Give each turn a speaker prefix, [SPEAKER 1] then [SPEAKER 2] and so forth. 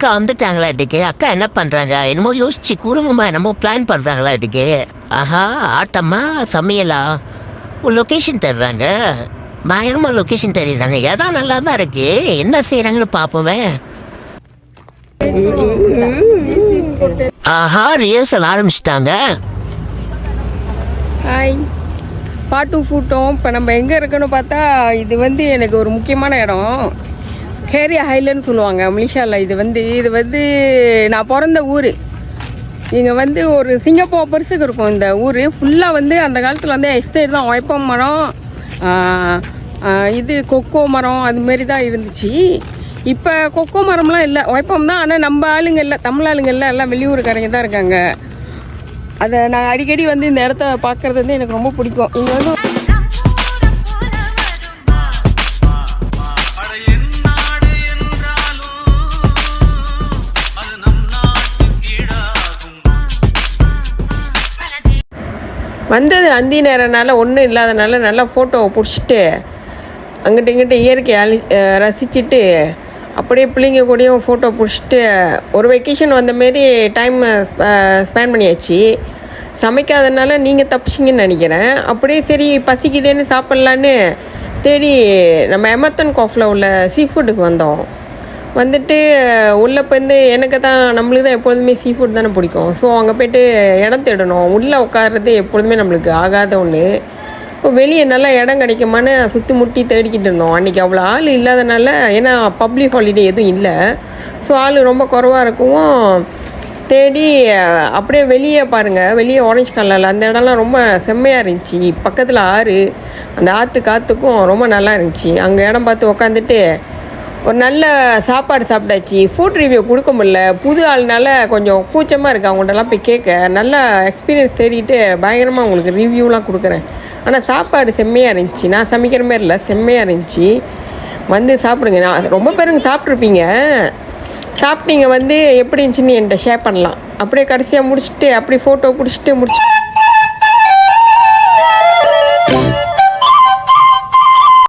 [SPEAKER 1] அக்கா வந்துட்டாங்களாட்டுக்கு. அக்கா என்ன பண்ணுறாங்க? என்னமோ யோசிச்சு குடும்பமாக என்னமோ பிளான் பண்ணுறாங்களாட்டுக்கு. ஆஹா, ஆட்டம்மா சமையலா? லொக்கேஷன் தர்றாங்க. பயங்கரமாக லொக்கேஷன் தெரியுறாங்க. இடம் நல்லா தான் இருக்கு. என்ன செய்கிறாங்கன்னு பார்ப்போமே. ஆஹா, ரிஹர்சல் ஆரம்பிச்சிட்டாங்க.
[SPEAKER 2] ஹாய், பாட்டும் ஃபூட்டும். இப்போ நம்ம எங்கே இருக்கோன்னு பார்த்தா, இது வந்து எனக்கு ஒரு முக்கியமான இடம். கேரியா ஹைலன்னு சொல்லுவாங்க மலேசியாவில். இது வந்து நான் பிறந்த ஊர். இங்கே வந்து ஒரு சிங்கப்பூர் பெருசுக்கு இருக்கும் இந்த ஊர். ஃபுல்லாக வந்து அந்த காலத்தில் வந்து எஸ்டேட் தான். வைப்பம் மரம், இது கொக்கோ மரம் அதுமாரி தான் இருந்துச்சு. இப்போ கொக்கோ மரம்லாம் இல்லை, வைப்பம் தான். ஆனால் நம்ம ஆளுங்க இல்லை, தமிழ் ஆளுங்க இல்லை, எல்லாம் வெளியூருக்காரங்க தான் இருக்காங்க. அதை நான் அடிக்கடி வந்து இந்த இடத்த பார்க்குறது வந்து எனக்கு ரொம்ப பிடிக்கும். இங்கே வந்து வந்தது அந்தி நேரனால ஒன்றும் இல்லாதனால நல்லா ஃபோட்டோவை பிடிச்சிட்டு அங்கிட்ட இங்கிட்ட இயற்கையை ரசிச்சுட்டு அப்படியே பிள்ளைங்க கூடயும் ஃபோட்டோ பிடிச்சிட்டு ஒரு வெக்கேஷன் வந்தமாரி டைம் ஸ்பெண்ட் பண்ணியாச்சு. சமைக்காதனால நீங்கள் தப்பிச்சிங்கன்னு நினைக்கிறேன். அப்படியே சரி பசிக்குதேன்னு சாப்பிட்லான்னு தேடி நம்ம எமர்டன் காஃபில் உள்ள சீ ஃபுட்டுக்கு வந்தோம். வந்துட்டு உள்ளே வந்து எனக்கு தான் நம்மளுக்கு தான் எப்பொழுதுமே சீ ஃபுட் தானே பிடிக்கும். ஸோ அங்கே போய்ட்டு இடம் தேடணும். உள்ளே உட்கார்றது எப்பொழுதுமே நம்மளுக்கு ஆகாத ஒன்று. இப்போ வெளியே நல்லா இடம் கிடைக்குமான்னு சுற்றி முட்டி தேடிக்கிட்டு இருந்தோம். அன்றைக்கி அவ்வளோ ஆள் இல்லாதனால, ஏன்னா பப்ளிக் ஹாலிடே எதுவும் இல்லை. ஸோ ஆள் ரொம்ப குறைவாக இருக்கவும் தேடி அப்படியே வெளியே பாருங்கள், வெளியே ஆரஞ்சு கலரில் அந்த இடம்லாம் ரொம்ப செம்மையாக இருந்துச்சு. பக்கத்தில் ஆறு, அந்த காற்றுக்கும் ரொம்ப நல்லா இருந்துச்சு. அங்கே இடம் பார்த்து உக்காந்துட்டு ஒரு நல்ல சாப்பாடு சாப்பிட்டாச்சு. ஃபுட் ரிவ்யூ கொடுக்க முடியல, புது ஆள்னால கொஞ்சம் கூச்சமாக இருக்குது அவங்கள்ட்டலாம் போய் கேட்க. நல்லா எக்ஸ்பீரியன்ஸ் தேடிட்டு பயங்கரமாக உங்களுக்கு ரிவ்யூலாம் கொடுக்குறேன். ஆனால் சாப்பாடு செம்மையாக இருந்துச்சு. நான் சமைக்கிற மாதிரி இல்லை, செம்மையாக இருந்துச்சு. வந்து சாப்பிடுங்க. நான் ரொம்ப பேருங்க சாப்பிட்ருப்பீங்க. சாப்பிட்டீங்க வந்து எப்படி இருந்துச்சுன்னு என்கிட்ட ஷேர் பண்ணலாம். அப்படியே கடைசியாக முடிச்சுட்டு அப்படியே ஃபோட்டோ பிடிச்சிட்டு